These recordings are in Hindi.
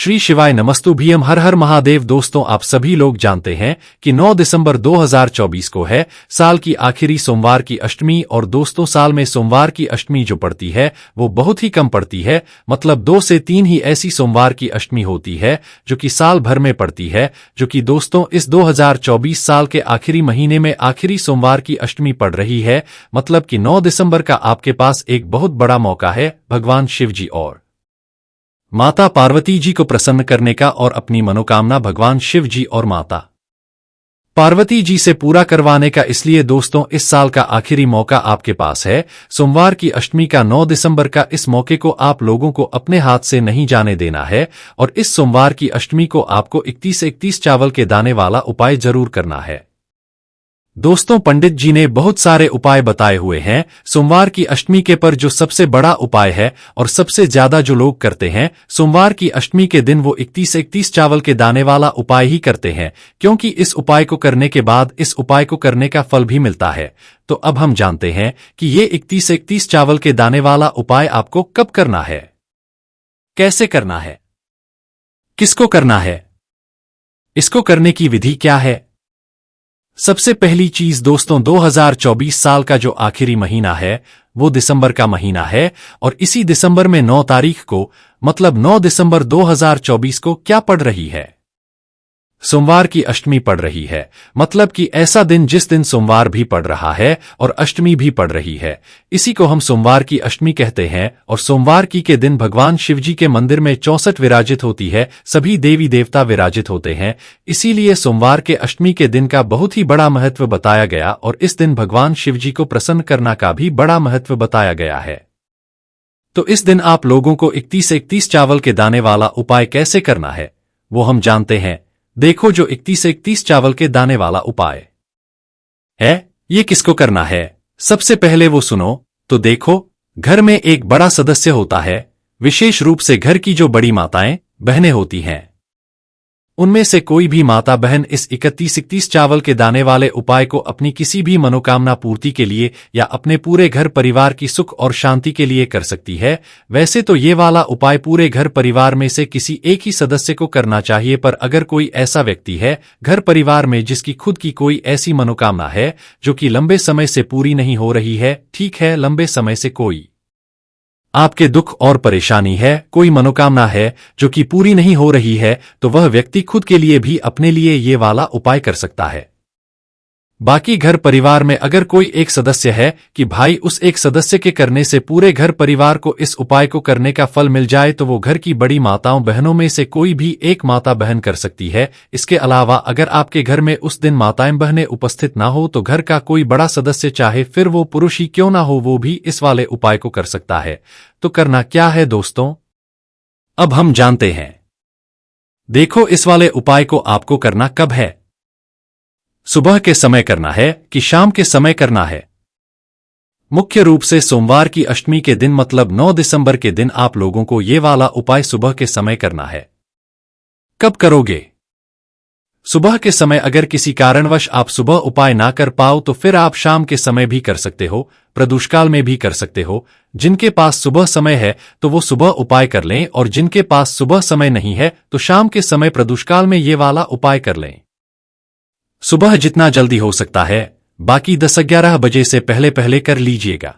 श्री शिवाय नमस्तुभ्यम हर हर महादेव। दोस्तों, आप सभी लोग जानते हैं कि 9 दिसंबर 2024 को है साल की आखिरी सोमवार की अष्टमी। और दोस्तों, साल में सोमवार की अष्टमी जो पड़ती है वो बहुत ही कम पड़ती है, मतलब 2 से 3 ही ऐसी सोमवार की अष्टमी होती है जो कि साल भर में पड़ती है। जो कि दोस्तों इस 2024 साल के आखिरी महीने में आखिरी सोमवार की अष्टमी पड़ रही है, मतलब कि 9 दिसंबर का आपके पास एक बहुत बड़ा मौका है भगवान शिव जी और माता पार्वती जी को प्रसन्न करने का और अपनी मनोकामना भगवान शिव जी और माता पार्वती जी से पूरा करवाने का। इसलिए दोस्तों, इस साल का आखिरी मौका आपके पास है सोमवार की अष्टमी का, 9 दिसंबर का। इस मौके को आप लोगों को अपने हाथ से नहीं जाने देना है और इस सोमवार की अष्टमी को आपको 31 चावल के दाने वाला उपाय जरूर करना है। दोस्तों, पंडित जी ने बहुत सारे उपाय बताए हुए हैं सोमवार की अष्टमी के, पर जो सबसे बड़ा उपाय है और सबसे ज्यादा जो लोग करते हैं सोमवार की अष्टमी के दिन वो 31 चावल के दाने वाला उपाय ही करते हैं, क्योंकि इस उपाय को करने के बाद इस उपाय को करने का फल भी मिलता है। तो अब हम जानते हैं कि ये 31 चावल के दाने वाला उपाय आपको कब करना है, कैसे करना है, किसको करना है, इसको करने की विधि क्या है। सबसे पहली चीज दोस्तों, 2024 साल का जो आखिरी महीना है वो दिसंबर का महीना है और इसी दिसंबर में 9 तारीख को, मतलब 9 दिसंबर 2024 को क्या पड़ रही है, सोमवार की अष्टमी पड़ रही है। मतलब कि ऐसा दिन जिस दिन सोमवार भी पड़ रहा है और अष्टमी भी पड़ रही है, इसी को हम सोमवार की अष्टमी कहते हैं। और सोमवार की के दिन भगवान शिवजी के मंदिर में 64 विराजित होती है, सभी देवी देवता विराजित होते हैं। इसीलिए सोमवार के अष्टमी के दिन का बहुत ही बड़ा महत्व बताया गया और इस दिन भगवान शिवजी को प्रसन्न करना का भी बड़ा महत्व बताया गया है। तो इस दिन आप लोगों को 31 चावल के दाने वाला उपाय कैसे करना है वो हम जानते हैं। देखो, जो 31 चावल के दाने वाला उपाय है ये किसको करना है, सबसे पहले वो सुनो। तो देखो, घर में एक बड़ा सदस्य होता है, विशेष रूप से घर की जो बड़ी माताएं बहनें होती हैं, उनमें से कोई भी माता बहन इस 31 चावल के दाने वाले उपाय को अपनी किसी भी मनोकामना पूर्ति के लिए या अपने पूरे घर परिवार की सुख और शांति के लिए कर सकती है। वैसे तो ये वाला उपाय पूरे घर परिवार में से किसी एक ही सदस्य को करना चाहिए, पर अगर कोई ऐसा व्यक्ति है घर परिवार में जिसकी खुद की कोई ऐसी मनोकामना है जो कि लंबे समय से पूरी नहीं हो रही है, ठीक है, लंबे समय से कोई आपके दुख और परेशानी है, कोई मनोकामना है जो कि पूरी नहीं हो रही है, तो वह व्यक्ति खुद के लिए भी अपने लिए ये वाला उपाय कर सकता है। बाकी घर परिवार में अगर कोई एक सदस्य है कि भाई उस एक सदस्य के करने से पूरे घर परिवार को इस उपाय को करने का फल मिल जाए, तो वो घर की बड़ी माताओं बहनों में से कोई भी एक माता बहन कर सकती है। इसके अलावा अगर आपके घर में उस दिन माताएं बहनें उपस्थित ना हो तो घर का कोई बड़ा सदस्य, चाहे फिर वो पुरुष ही क्यों ना हो, वो भी इस वाले उपाय को कर सकता है। तो करना क्या है दोस्तों, अब हम जानते हैं। देखो, इस वाले उपाय को आपको करना कब है, सुबह के समय करना है कि शाम के समय करना है। मुख्य रूप से सोमवार की अष्टमी के दिन, मतलब 9 दिसंबर के दिन आप लोगों को ये वाला उपाय सुबह के समय करना है। कब करोगे, सुबह के समय। अगर किसी कारणवश आप सुबह उपाय ना कर पाओ तो फिर आप शाम के समय भी कर सकते हो, प्रदोषकाल में भी कर सकते हो। जिनके पास सुबह समय है तो वो सुबह उपाय कर लें, और जिनके पास सुबह समय नहीं है तो शाम के समय प्रदोषकाल में ये वाला उपाय कर लें। सुबह जितना जल्दी हो सकता है, बाकी 10-11 बजे से पहले पहले कर लीजिएगा।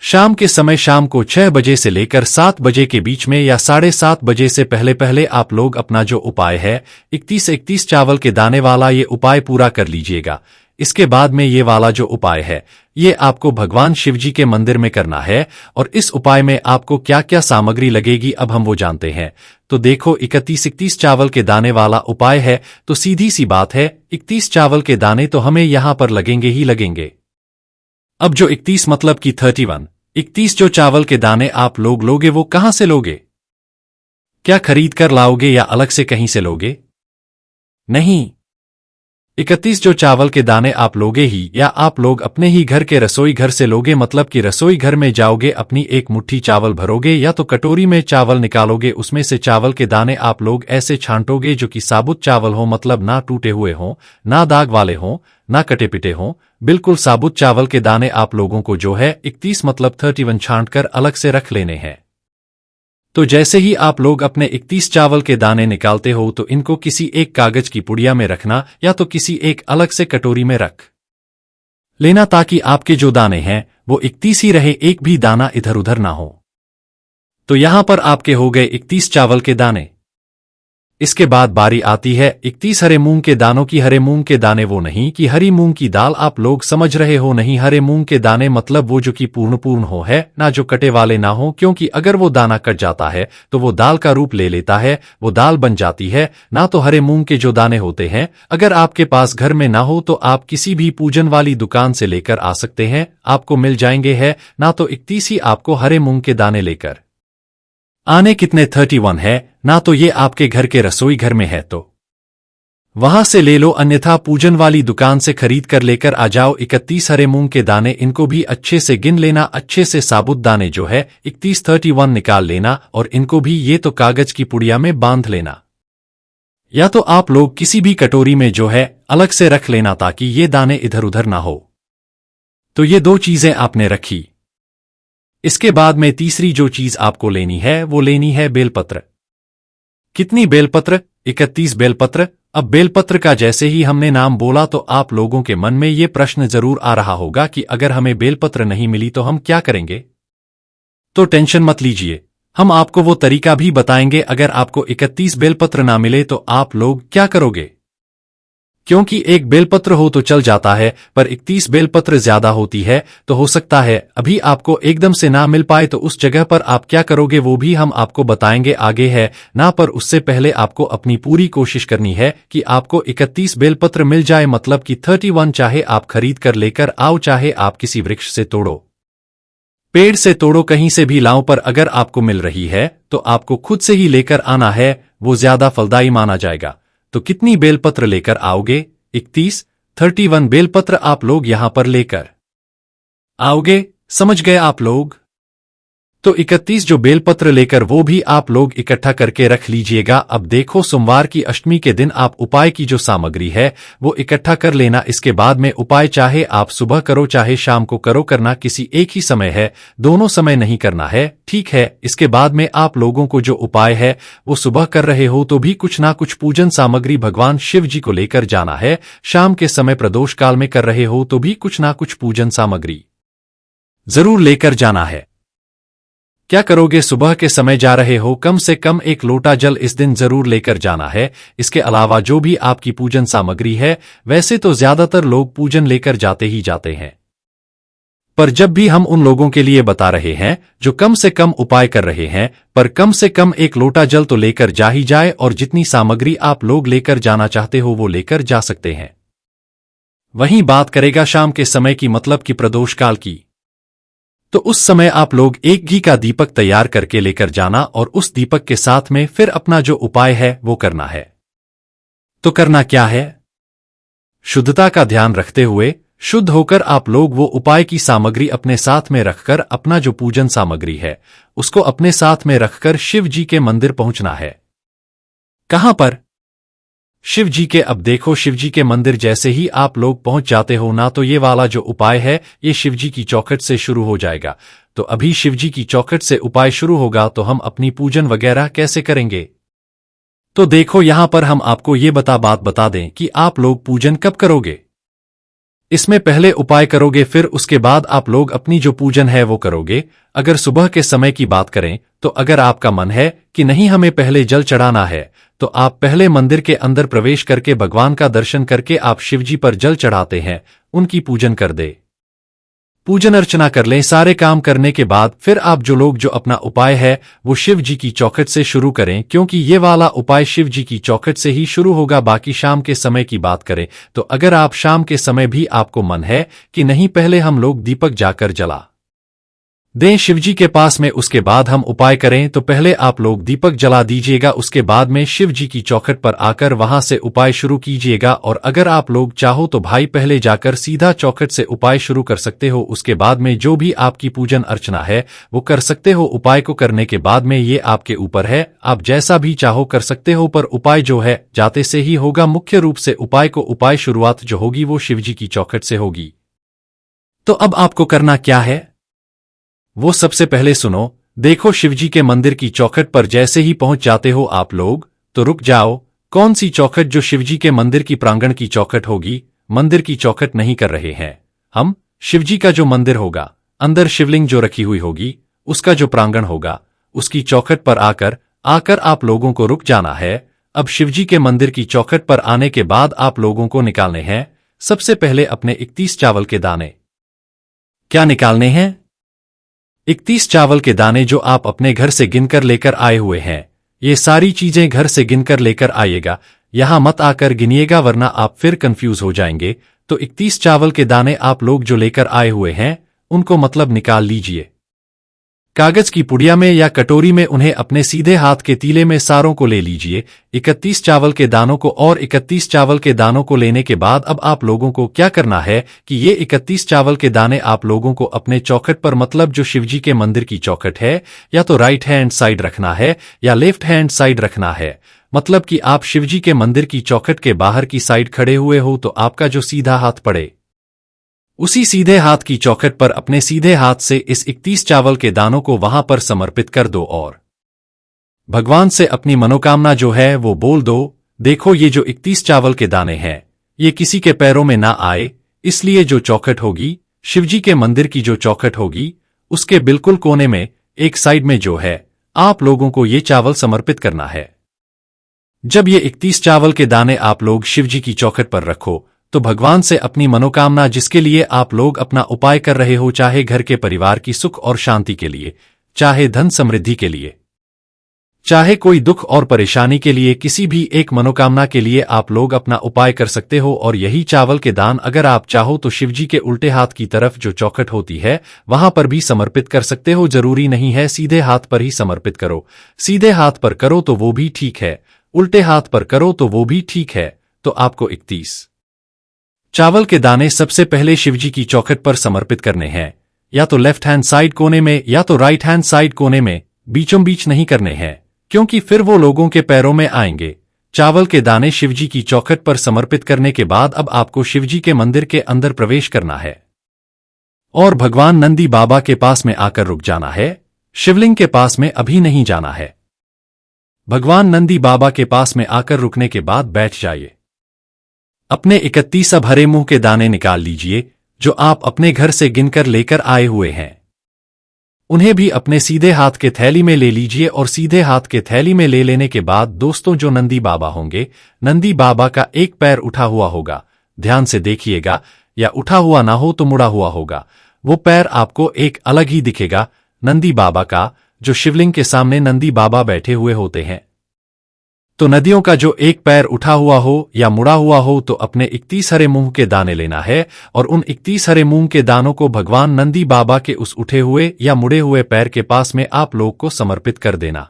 शाम के समय शाम को 6 बजे से लेकर 7 बजे के बीच में या 7:30 बजे से पहले पहले आप लोग अपना जो उपाय है 31 चावल के दाने वाला ये उपाय पूरा कर लीजिएगा। इसके बाद में ये वाला जो उपाय है ये आपको भगवान शिवजी के मंदिर में करना है। और इस उपाय में आपको क्या क्या सामग्री लगेगी अब हम वो जानते हैं। तो देखो, 31 चावल के दाने वाला उपाय है तो सीधी सी बात है, 31 चावल के दाने तो हमें यहां पर लगेंगे ही लगेंगे। अब जो 31 मतलब कि 31 जो चावल के दाने आप लोग लोगे वो कहां से लोगे, क्या खरीद कर लाओगे या अलग से कहीं से लोगे, नहीं, 31 जो चावल के दाने आप लोगे ही या आप लोग अपने ही घर के रसोई घर से लोगे। मतलब कि रसोई घर में जाओगे, अपनी एक मुट्ठी चावल भरोगे या तो कटोरी में चावल निकालोगे, उसमें से चावल के दाने आप लोग ऐसे छांटोगे जो कि साबुत चावल हो, मतलब ना टूटे हुए हों, ना दाग वाले हों, ना कटे पिटे हों, बिल्कुल साबुत चावल के दाने आप लोगों को जो है 31 मतलब 31 छांट कर अलग से रख लेने हैं। तो जैसे ही आप लोग अपने 31 चावल के दाने निकालते हो तो इनको किसी एक कागज की पुड़िया में रखना या तो किसी एक अलग से कटोरी में रख लेना ताकि आपके जो दाने हैं वो 31 ही रहे, एक भी दाना इधर उधर ना हो। तो यहां पर आपके हो गए 31 चावल के दाने। इसके बाद बारी आती है 31 हरे मूंग के दानों की। हरे मूंग के दाने वो नहीं कि हरी मूंग की दाल, आप लोग समझ रहे हो, नहीं। हरे मूंग के दाने मतलब वो जो कि पूर्ण हो है, ना जो कटे वाले ना हो, क्योंकि अगर वो दाना कट जाता है तो वो दाल का रूप ले लेता है, वो दाल बन जाती है ना। तो हरे मूंग के जो दाने होते हैं अगर आपके पास घर में ना हो तो आप किसी भी पूजन वाली दुकान से लेकर आ सकते हैं, आपको मिल जाएंगे है ना। तो 31 ही आपको हरे मूंग के दाने लेकर आने कितने 31 है ना। तो ये आपके घर के रसोई घर में है तो वहां से ले लो, अन्यथा पूजन वाली दुकान से खरीद कर लेकर आ जाओ। 31 हरे मूंग के दाने, इनको भी अच्छे से गिन लेना, अच्छे से साबुत दाने जो है 31 निकाल लेना और इनको भी ये तो कागज की पुड़िया में बांध लेना, या तो आप लोग किसी भी कटोरी में जो है अलग से रख लेना ताकि ये दाने इधर उधर ना हो। तो ये दो चीजें आपने रखी। इसके बाद में तीसरी जो चीज आपको लेनी है वो लेनी है बेलपत्र। कितनी बेलपत्र? 31 बेलपत्र। अब बेलपत्र का जैसे ही हमने नाम बोला तो आप लोगों के मन में ये प्रश्न जरूर आ रहा होगा कि अगर हमें बेलपत्र नहीं मिली तो हम क्या करेंगे। तो टेंशन मत लीजिए, हम आपको वो तरीका भी बताएंगे। अगर आपको 31 बेलपत्र ना मिले तो आप लोग क्या करोगे, क्योंकि एक बेलपत्र हो तो चल जाता है, पर 31 बेलपत्र ज्यादा होती है तो हो सकता है अभी आपको एकदम से ना मिल पाए। तो उस जगह पर आप क्या करोगे वो भी हम आपको बताएंगे आगे है ना। पर उससे पहले आपको अपनी पूरी कोशिश करनी है कि आपको 31 बेलपत्र मिल जाए, मतलब कि 31। चाहे आप खरीद कर लेकर आओ, चाहे आप किसी वृक्ष से तोड़ो, पेड़ से तोड़ो, कहीं से भी लाओ, पर अगर आपको मिल रही है तो आपको खुद से ही लेकर आना है, वो ज्यादा फलदायी माना जाएगा। तो कितनी बेलपत्र लेकर आओगे? 31 बेलपत्र आप लोग यहां पर लेकर आओगे, समझ गए आप लोग। तो 31 जो बेलपत्र लेकर वो भी आप लोग इकट्ठा करके रख लीजिएगा। अब देखो, सोमवार की अष्टमी के दिन आप उपाय की जो सामग्री है वो इकट्ठा कर लेना। इसके बाद में उपाय चाहे आप सुबह करो चाहे शाम को करो, करना किसी एक ही समय है, दोनों समय नहीं करना है, ठीक है। इसके बाद में आप लोगों को जो उपाय है वो सुबह कर रहे हो तो भी कुछ ना कुछ पूजन सामग्री भगवान शिव जी को लेकर जाना है। शाम के समय प्रदोष काल में कर रहे हो तो भी कुछ ना कुछ पूजन सामग्री जरूर लेकर जाना है। क्या करोगे? सुबह के समय जा रहे हो, कम से कम 1 लोटा जल इस दिन जरूर लेकर जाना है। इसके अलावा जो भी आपकी पूजन सामग्री है, वैसे तो ज्यादातर लोग पूजन लेकर जाते ही जाते हैं, पर जब भी हम उन लोगों के लिए बता रहे हैं जो कम से कम उपाय कर रहे हैं, पर कम से कम 1 लोटा जल तो लेकर जा ही जाए, और जितनी सामग्री आप लोग लेकर जाना चाहते हो वो लेकर जा सकते हैं। वहीं बात करेगा शाम के समय की, मतलब कि प्रदोष काल की, तो उस समय आप लोग 1 घी का दीपक तैयार करके लेकर जाना और उस दीपक के साथ में फिर अपना जो उपाय है वो करना है। तो करना क्या है? शुद्धता का ध्यान रखते हुए शुद्ध होकर आप लोग वो उपाय की सामग्री अपने साथ में रखकर, अपना जो पूजन सामग्री है उसको अपने साथ में रखकर शिव जी के मंदिर पहुंचना है। कहां पर? शिव जी के। अब देखो, शिव जी के मंदिर जैसे ही आप लोग पहुंच जाते हो ना, तो ये वाला जो उपाय है ये शिव जी की चौखट से शुरू हो जाएगा। तो अभी शिव जी की चौखट से उपाय शुरू होगा तो हम अपनी पूजन वगैरह कैसे करेंगे? तो देखो, यहां पर हम आपको ये बात बता दें कि आप लोग पूजन कब करोगे। इसमें पहले उपाय करोगे, फिर उसके बाद आप लोग अपनी जो पूजन है वो करोगे। अगर सुबह के समय की बात करें तो अगर आपका मन है कि नहीं हमें पहले जल चढ़ाना है, तो आप पहले मंदिर के अंदर प्रवेश करके भगवान का दर्शन करके आप शिवजी पर जल चढ़ाते हैं, उनकी पूजन कर दे, पूजन अर्चना कर लें। सारे काम करने के बाद फिर आप जो लोग जो अपना उपाय है वो शिव जी की चौखट से शुरू करें, क्योंकि ये वाला उपाय शिव जी की चौखट से ही शुरू होगा। बाकी शाम के समय की बात करें तो अगर आप शाम के समय भी आपको मन है कि नहीं पहले हम लोग दीपक जाकर जला दें शिवजी के पास में, उसके बाद हम उपाय करें, तो पहले आप लोग दीपक जला दीजिएगा। उसके बाद में शिव जी की चौखट पर आकर वहां से उपाय शुरू कीजिएगा। और अगर आप लोग चाहो तो भाई पहले जाकर सीधा चौखट से उपाय शुरू कर सकते हो, उसके बाद में जो भी आपकी पूजन अर्चना है वो कर सकते हो। उपाय को करने के बाद में ये आपके ऊपर है, आप जैसा भी चाहो कर सकते हो, पर उपाय जो है जाते से ही होगा। मुख्य रूप से उपाय शुरुआत जो होगी वो शिवजी की चौखट से होगी। तो अब आपको करना क्या है वो सबसे पहले सुनो। देखो शिवजी के मंदिर की चौखट पर जैसे ही पहुंच जाते हो आप लोग, तो रुक जाओ। कौन सी चौखट? जो शिवजी के मंदिर की प्रांगण की चौखट होगी। मंदिर की चौखट नहीं कर रहे हैं हम। शिवजी का जो मंदिर होगा, अंदर शिवलिंग जो रखी हुई होगी, उसका जो प्रांगण होगा, उसकी चौखट पर आकर आप लोगों को रुक जाना है। अब शिवजी के मंदिर की चौखट पर आने के बाद आप लोगों को निकालने हैं सबसे पहले अपने 31 चावल के दाने। क्या निकालने हैं? 31 चावल के दाने जो आप अपने घर से गिनकर लेकर आए हुए हैं। ये सारी चीजें घर से गिनकर लेकर आइएगा, यहां मत आकर गिनिएगा वरना आप फिर कंफ्यूज हो जाएंगे। तो 31 चावल के दाने आप लोग जो लेकर आए हुए हैं, उनको मतलब निकाल लीजिए। कागज की पुड़िया में या कटोरी में उन्हें अपने सीधे हाथ के तीले में सारों को ले लीजिए, 31 चावल के दानों को। और 31 चावल के दानों को लेने के बाद अब आप लोगों को क्या करना है कि ये 31 चावल के दाने आप लोगों को अपने चौखट पर, मतलब जो शिवजी के मंदिर की चौखट है, या तो राइट हैंड साइड रखना है या लेफ्ट हैंड साइड रखना है। मतलब कि आप शिवजी के मंदिर की चौखट के बाहर की साइड खड़े हुए हो तो आपका जो सीधा हाथ पड़े, उसी सीधे हाथ की चौखट पर अपने सीधे हाथ से इस 31 चावल के दानों को वहां पर समर्पित कर दो और भगवान से अपनी मनोकामना जो है वो बोल दो। देखो ये जो 31 चावल के दाने हैं, ये किसी के पैरों में ना आए, इसलिए जो चौखट होगी, शिवजी के मंदिर की जो चौखट होगी, उसके बिल्कुल कोने में एक साइड में जो है, आप लोगों को ये चावल समर्पित करना है। जब ये 31 चावल के दाने आप लोग शिवजी की चौखट पर रखो, तो भगवान से अपनी मनोकामना जिसके लिए आप लोग अपना उपाय कर रहे हो, चाहे घर के परिवार की सुख और शांति के लिए, चाहे धन समृद्धि के लिए, चाहे कोई दुख और परेशानी के लिए, किसी भी एक मनोकामना के लिए आप लोग अपना उपाय कर सकते हो। और यही चावल के दान अगर आप चाहो तो शिवजी के उल्टे हाथ की तरफ जो चौखट होती है, वहां पर भी समर्पित कर सकते हो। जरूरी नहीं है सीधे हाथ पर ही समर्पित करो। सीधे हाथ पर करो तो वो भी ठीक है, उल्टे हाथ पर करो तो वो भी ठीक है। तो आपको 31 चावल के दाने सबसे पहले शिवजी की चौखट पर समर्पित करने हैं, या तो लेफ्ट हैंड साइड कोने में या तो राइट हैंड साइड कोने में, बीचों बीच नहीं करने हैं क्योंकि फिर वो लोगों के पैरों में आएंगे। चावल के दाने शिवजी की चौखट पर समर्पित करने के बाद अब आपको शिवजी के मंदिर के अंदर प्रवेश करना है और भगवान नंदी बाबा के पास में आकर रुक जाना है। शिवलिंग के पास में अभी नहीं जाना है। भगवान नंदी बाबा के पास में आकर रुकने के बाद बैठ जाइए। अपने 31 अब हरे मुंह के दाने निकाल लीजिए जो आप अपने घर से गिनकर लेकर आए हुए हैं। उन्हें भी अपने सीधे हाथ के थैली में ले लीजिए और सीधे हाथ के थैली में ले लेने के बाद दोस्तों जो नंदी बाबा होंगे, नंदी बाबा का एक पैर उठा हुआ होगा, ध्यान से देखिएगा, या उठा हुआ ना हो तो मुड़ा हुआ होगा। वो पैर आपको एक अलग ही दिखेगा नंदी बाबा का, जो शिवलिंग के सामने नंदी बाबा बैठे हुए होते हैं। तो नदियों का जो एक पैर उठा हुआ हो या मुड़ा हुआ हो तो अपने 31 हरे मूंग के दाने लेना है और उन 31 हरे मूंग के दानों को भगवान नंदी बाबा के उस उठे हुए या मुड़े हुए पैर के पास में आप लोग को समर्पित कर देना।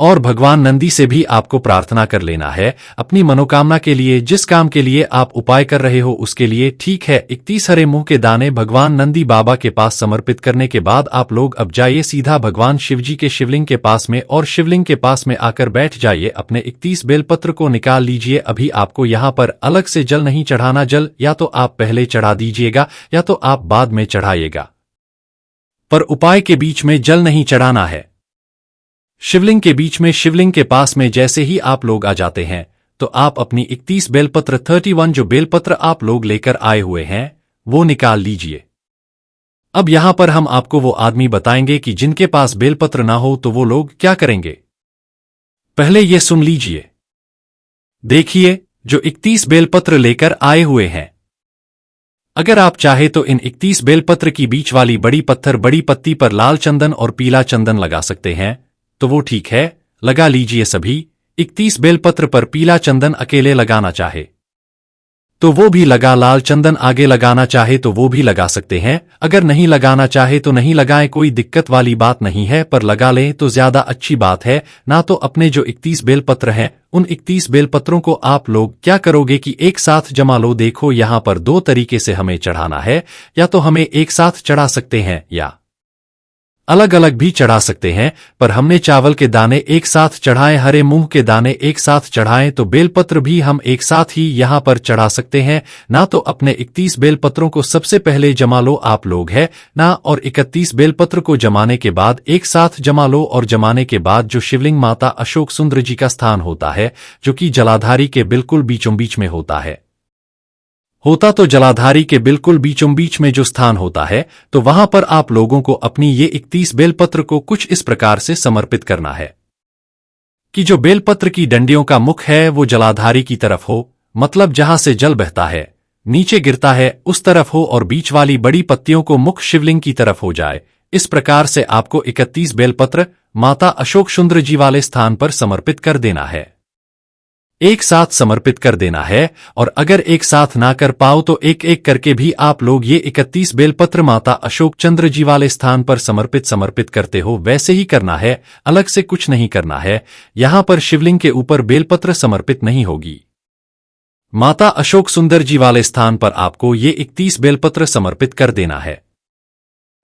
और भगवान नंदी से भी आपको प्रार्थना कर लेना है अपनी मनोकामना के लिए, जिस काम के लिए आप उपाय कर रहे हो उसके लिए। ठीक है, 31 हरे मुंह के दाने भगवान नंदी बाबा के पास समर्पित करने के बाद आप लोग अब जाइए सीधा भगवान शिवजी के शिवलिंग के पास में और शिवलिंग के पास में आकर बैठ जाइए। अपने 31 बेलपत्र को निकाल लीजिए। अभी आपको यहाँ पर अलग से जल नहीं चढ़ाना। जल या तो आप पहले चढ़ा दीजिएगा या तो आप बाद में चढ़ाइएगा, पर उपाय के बीच में जल नहीं चढ़ाना है। शिवलिंग के बीच में, शिवलिंग के पास में जैसे ही आप लोग आ जाते हैं तो आप अपनी 31 बेलपत्र 31 जो बेलपत्र आप लोग लेकर आए हुए हैं वो निकाल लीजिए। अब यहां पर हम आपको वो आदमी बताएंगे कि जिनके पास बेलपत्र ना हो तो वो लोग क्या करेंगे। पहले ये सुन लीजिए। देखिए जो 31 बेलपत्र लेकर आए हुए हैं, अगर आप चाहे तो इन 31 बेलपत्र की बीच वाली बड़ी पत्थर बड़ी पत्ती पर लाल चंदन और पीला चंदन लगा सकते हैं तो वो ठीक है, लगा लीजिए। सभी 31 बेलपत्र पर पीला चंदन अकेले लगाना चाहे तो वो भी लगा, लाल चंदन आगे लगाना चाहे तो वो भी लगा सकते हैं। अगर नहीं लगाना चाहे तो नहीं लगाएं, कोई दिक्कत वाली बात नहीं है, पर लगा लें तो ज्यादा अच्छी बात है ना। तो अपने जो 31 बेलपत्र हैं उन 31 बेलपत्रों को आप लोग क्या करोगे कि एक साथ जमा लो। देखो यहां पर दो तरीके से हमें चढ़ाना है, या तो हमें एक साथ चढ़ा सकते हैं या अलग अलग भी चढ़ा सकते हैं, पर हमने चावल के दाने एक साथ चढ़ाए, हरे मूंग के दाने एक साथ चढ़ाएं, तो बेलपत्र भी हम एक साथ ही यहां पर चढ़ा सकते हैं ना। तो अपने 31 बेलपत्रों को सबसे पहले जमा लो आप लोग है ना, और 31 बेलपत्र को जमाने के बाद एक साथ जमा लो, और जमाने के बाद जो शिवलिंग माता अशोक सुंदर जी का स्थान होता है, जो कि जलाधारी के बिल्कुल बीचों बीच में तो जलाधारी के बिल्कुल बीचों बीच में जो स्थान होता है, तो वहां पर आप लोगों को अपनी ये 31 बेलपत्र को कुछ इस प्रकार से समर्पित करना है कि जो बेलपत्र की डंडियों का मुख है वो जलाधारी की तरफ हो, मतलब जहां से जल बहता है नीचे गिरता है उस तरफ हो, और बीच वाली बड़ी पत्तियों को मुख शिवलिंग की तरफ हो जाए। इस प्रकार से आपको 31 बेलपत्र माता अशोक सुंदर जी वाले स्थान पर समर्पित कर देना है, एक साथ समर्पित कर देना है। और अगर एक साथ ना कर पाओ तो एक एक करके भी आप लोग ये 31 बेलपत्र माता अशोक चंद्र जी वाले स्थान पर समर्पित करते हो, वैसे ही करना है, अलग से कुछ नहीं करना है। यहां पर शिवलिंग के ऊपर बेलपत्र समर्पित नहीं होगी, माता अशोक सुंदर जी वाले स्थान पर आपको ये 31 बेलपत्र समर्पित कर देना है।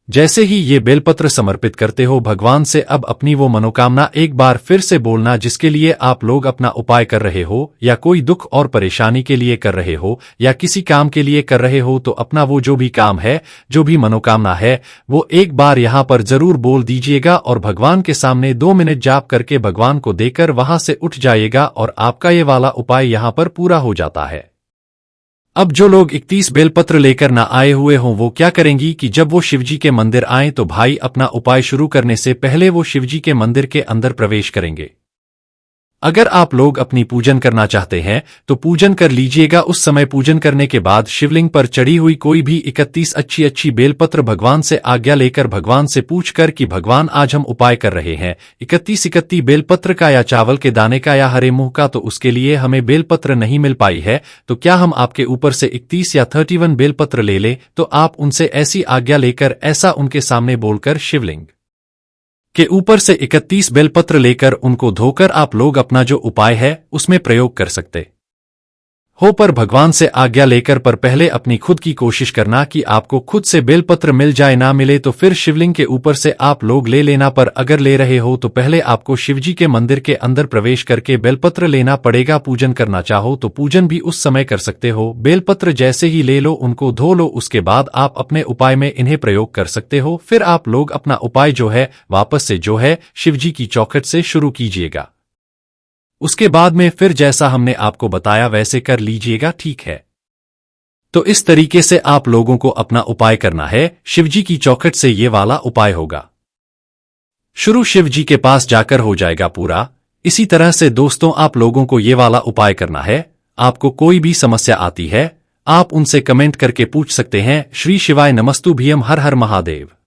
जैसे ही ये बेलपत्र समर्पित करते हो भगवान से अब अपनी वो मनोकामना एक बार फिर से बोलना जिसके लिए आप लोग अपना उपाय कर रहे हो, या कोई दुख और परेशानी के लिए कर रहे हो, या किसी काम के लिए कर रहे हो, तो अपना वो जो भी काम है, जो भी मनोकामना है, वो एक बार यहां पर जरूर बोल दीजिएगा, और भगवान के सामने 2 मिनट जाप करके भगवान को देकर वहां से उठ जाइएगा, और आपका ये वाला उपाय यहां पर पूरा हो जाता है। अब जो लोग 31 बेलपत्र लेकर ना आए हुए हों वो क्या करेंगी कि जब वो शिवजी के मंदिर आएं तो भाई अपना उपाय शुरू करने से पहले वो शिवजी के मंदिर के अंदर प्रवेश करेंगे। अगर आप लोग अपनी पूजन करना चाहते हैं तो पूजन कर लीजिएगा। उस समय पूजन करने के बाद शिवलिंग पर चढ़ी हुई कोई भी 31 अच्छी बेलपत्र भगवान से आज्ञा लेकर भगवान से पूछकर कि भगवान आज हम उपाय कर रहे हैं 31 बेलपत्र का, या चावल के दाने का, या हरे मुंह का, तो उसके लिए हमें बेलपत्र नहीं मिल पाई है, तो क्या हम आपके ऊपर से 31 या 31 बेलपत्र ले लें? तो आप उनसे ऐसी आज्ञा लेकर ऐसा उनके सामने बोलकर शिवलिंग के ऊपर से 31 बेलपत्र लेकर उनको धोकर आप लोग अपना जो उपाय है उसमें प्रयोग कर सकते हो। पर भगवान से आज्ञा लेकर पर पहले अपनी खुद की कोशिश करना कि आपको खुद से बेलपत्र मिल जाए, ना मिले तो फिर शिवलिंग के ऊपर से आप लोग ले लेना। पर अगर ले रहे हो तो पहले आपको शिवजी के मंदिर के अंदर प्रवेश करके बेलपत्र लेना पड़ेगा। पूजन करना चाहो तो पूजन भी उस समय कर सकते हो। बेलपत्र जैसे ही ले लो उनको धो लो, उसके बाद आप अपने उपाय में इन्हें प्रयोग कर सकते हो। फिर आप लोग अपना उपाय जो है वापस से जो है शिवजी की चौखट से शुरू कीजिएगा। उसके बाद में फिर जैसा हमने आपको बताया वैसे कर लीजिएगा, ठीक है? तो इस तरीके से आप लोगों को अपना उपाय करना है। शिवजी की चौखट से ये वाला उपाय होगा शुरू, शिवजी के पास जाकर हो जाएगा पूरा। इसी तरह से दोस्तों आप लोगों को ये वाला उपाय करना है। आपको कोई भी समस्या आती है आप उनसे कमेंट करके पूछ सकते हैं। श्री शिवाय नमस्तु भीम, हर हर महादेव।